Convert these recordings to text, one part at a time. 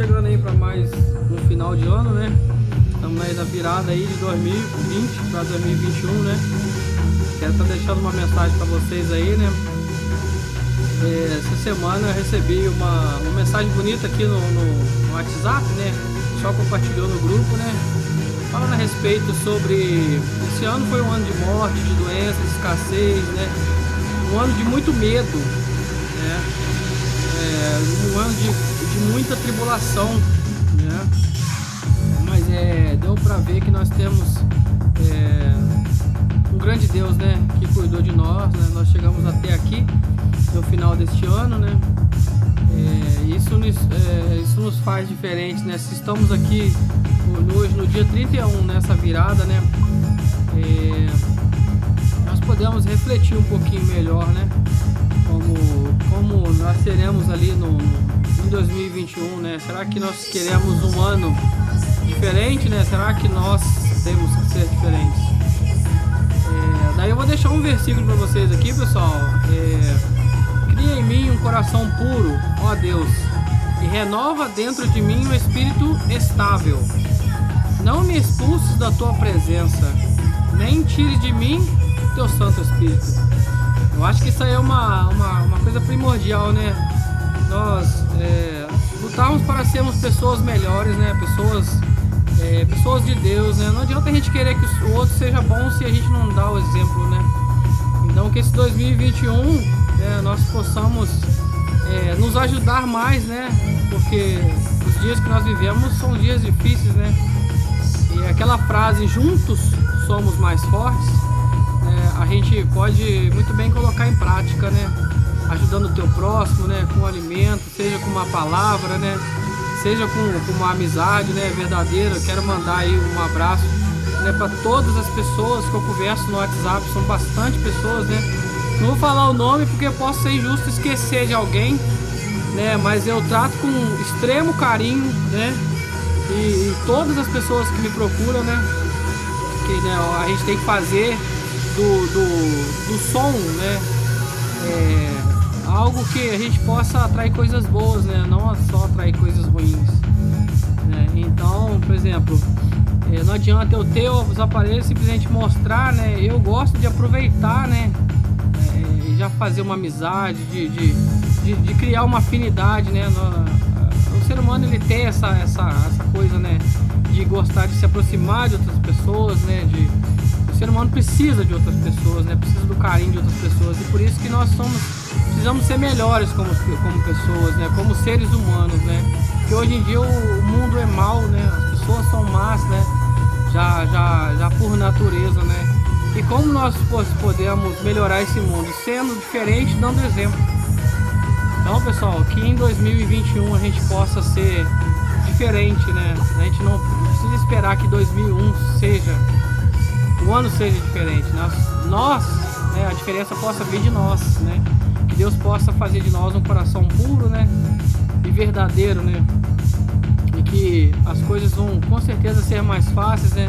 chegando aí para mais um final de ano, né? Estamos aí na virada aí de 2020 para 2021, né? Quero estar deixando uma mensagem para vocês aí, né? Essa semana eu recebi uma mensagem bonita aqui no WhatsApp, né? Só compartilhou no grupo, né? Falando a respeito sobre... Esse ano foi um ano de morte, de doença, de escassez, né? Um ano de muito medo, né? Um ano de muita tribulação, né? Mas deu para ver que nós temos um grande Deus, né? Que cuidou de nós, né? Nós chegamos até aqui no final deste ano, né? Isso nos faz diferente, né? Se estamos aqui hoje no dia 31, nessa virada, né? Nós podemos refletir um pouquinho melhor, né? Como nós seremos ali em 2021, né? Será que nós queremos um ano diferente, né? Será que nós temos que ser diferentes? Daí eu vou deixar um versículo para vocês aqui, pessoal. Cria em mim um coração puro, ó Deus, e renova dentro de mim um espírito estável. Não me expulses da tua presença, nem tire de mim teu Santo Espírito. Eu acho que isso aí é uma coisa primordial, né? Nós lutarmos para sermos pessoas melhores, né? Pessoas de Deus, né? Não adianta a gente querer que o outro seja bom se a gente não dá o exemplo, né? Então que esse 2021 nós possamos nos ajudar mais, né? Porque os dias que nós vivemos são dias difíceis, né? E aquela frase, juntos somos mais fortes, a gente pode muito bem colocar em prática, né? Ajudando o teu próximo, né? Com alimento, seja com uma palavra, né? Seja com uma amizade, né? Verdadeira. Eu quero mandar aí um abraço, né? Para todas as pessoas que eu converso no WhatsApp, são bastante pessoas, né? Não vou falar o nome porque eu posso ser injusto esquecer de alguém, né? Mas eu trato com extremo carinho, né? E todas as pessoas que me procuram, né? Que a gente tem que fazer do som, né? Algo que a gente possa atrair coisas boas, né? Não só atrair coisas ruins, né? Então, por exemplo, não adianta eu ter os aparelhos simplesmente mostrar, né? Eu gosto de aproveitar, né? Já fazer uma amizade, de criar uma afinidade, né? O ser humano, ele tem essa coisa, né? De gostar de se aproximar de outras pessoas, né? O ser humano precisa de outras pessoas, né? Precisa do carinho de outras pessoas, e por isso que nós precisamos ser melhores como pessoas, né? Como seres humanos, né? Porque hoje em dia o mundo é mau, né? As pessoas são más, né? Já por natureza, né? E como nós podemos melhorar esse mundo? Sendo diferente, dando exemplo. Então, pessoal, que em 2021 a gente possa ser diferente, né? A gente não precisa esperar que 2001 o ano seja diferente. Nós, né, a diferença possa vir de nós, né? Que Deus possa fazer de nós um coração puro, né? E verdadeiro, né? E que as coisas vão com certeza ser mais fáceis, né?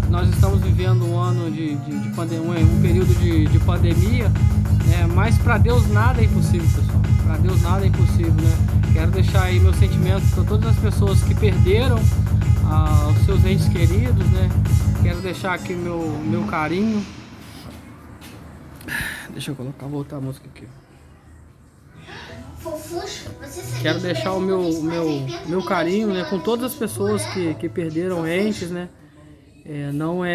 Nós estamos vivendo um ano de pandemia, um período de pandemia, mas para Deus nada é impossível, pessoal. Para Deus nada é impossível, né? Quero deixar aí meus sentimentos para todas as pessoas que perderam os seus entes queridos, né? Quero deixar aqui meu carinho. Deixa eu voltar a música aqui. Quero deixar o meu carinho, né, com todas as pessoas que perderam entes, né? Não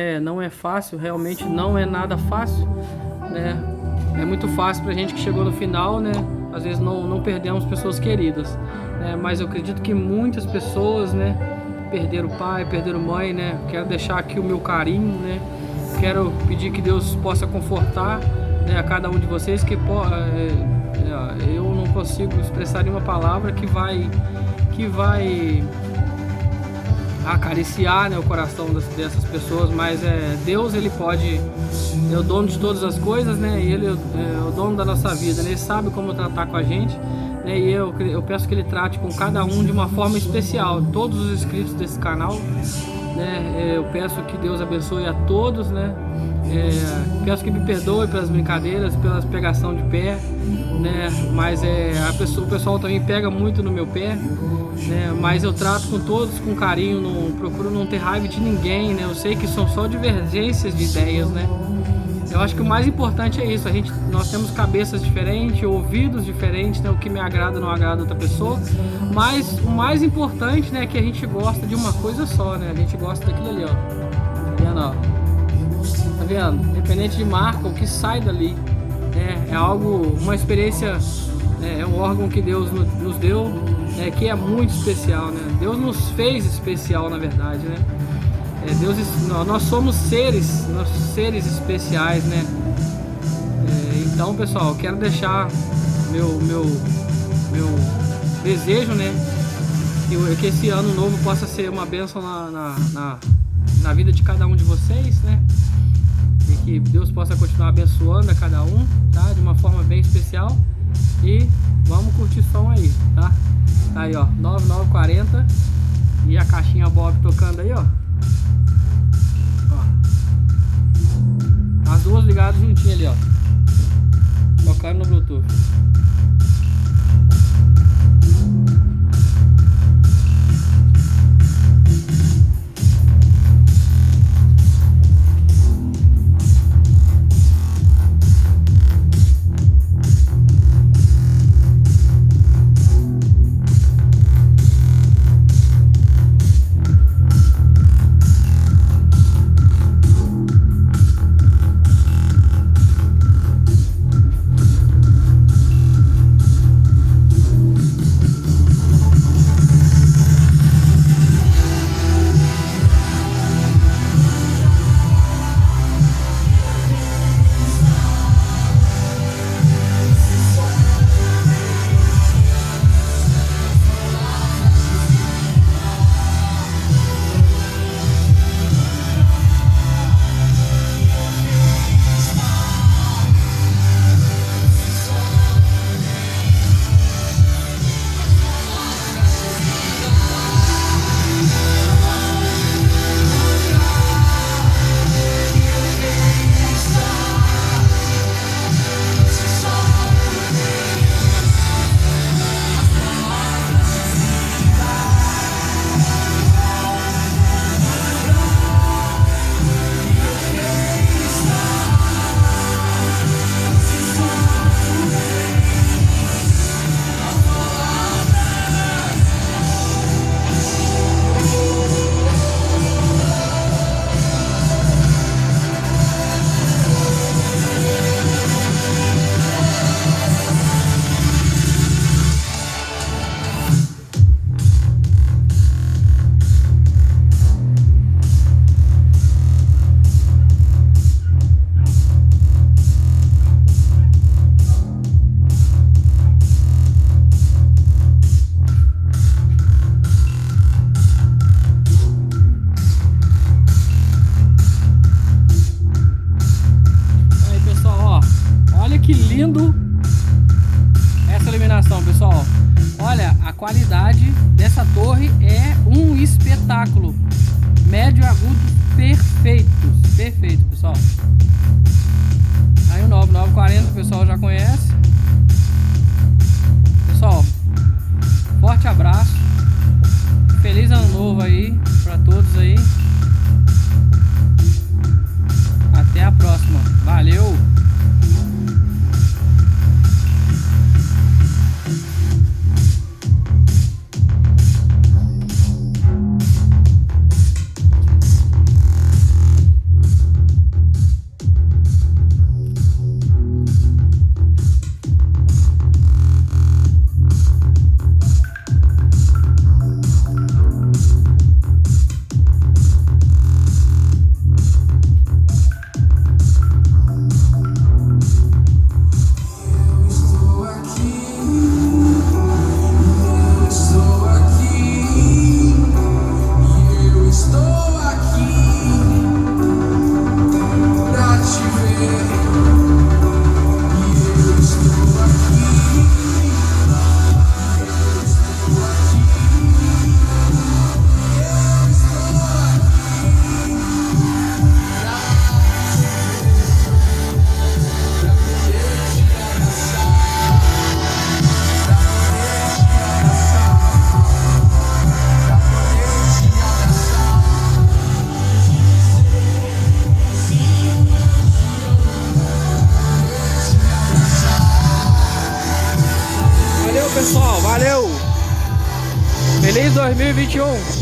é fácil, realmente não é nada fácil, né? É muito fácil pra gente que chegou no final, né? Às vezes não perdemos pessoas queridas, né? Mas eu acredito que muitas pessoas, né, perderam pai, perderam mãe, né? Quero deixar aqui o meu carinho, né? Quero pedir que Deus possa confortar, né, a cada um de vocês, que eu não consigo expressar nenhuma palavra que vai acariciar, né, o coração dessas pessoas, mas Deus, ele pode, é o dono de todas as coisas, né, e ele é o dono da nossa vida, né, ele sabe como tratar com a gente, né, e eu peço que ele trate com cada um de uma forma especial, todos os inscritos desse canal, né, eu peço que Deus abençoe a todos, né, Peço que me perdoe pelas brincadeiras, pelas pegação de pé, né? Mas o pessoal também pega muito no meu pé, né? Mas eu trato com todos com carinho, não procuro não ter raiva de ninguém, né? Eu sei que são só divergências de ideias, né? Eu acho que o mais importante é isso, nós temos cabeças diferentes, ouvidos diferentes, né? O que me agrada não agrada outra pessoa, mas o mais importante, né, é que a gente gosta de uma coisa só, né? A gente gosta daquilo ali, ó. Tá vendo, ó? Tá vendo? Independente de marca, o que sai dali é algo, uma experiência, é um órgão que Deus nos deu, que é muito especial, né? Deus nos fez especial, na verdade, né? Nós somos seres especiais, né? Então, pessoal, eu quero deixar meu desejo, né? Que esse ano novo possa ser uma bênção na vida de cada um de vocês, né? E que Deus possa continuar abençoando a cada um, tá? De uma forma bem especial. E vamos curtir som aí, tá? Tá aí, ó, 9940 e a caixinha Bob tocando aí, ó. As duas ligadas juntinho ali, ó. Tocando no Bluetooth. lindo essa iluminação, pessoal. Olha, a qualidade dessa torre é um espetáculo. Médio agudo perfeito, pessoal. Aí o 9940 o pessoal já conhece. Pessoal, forte abraço. Feliz ano novo aí pra todos aí. Até a próxima. Valeu! 2021.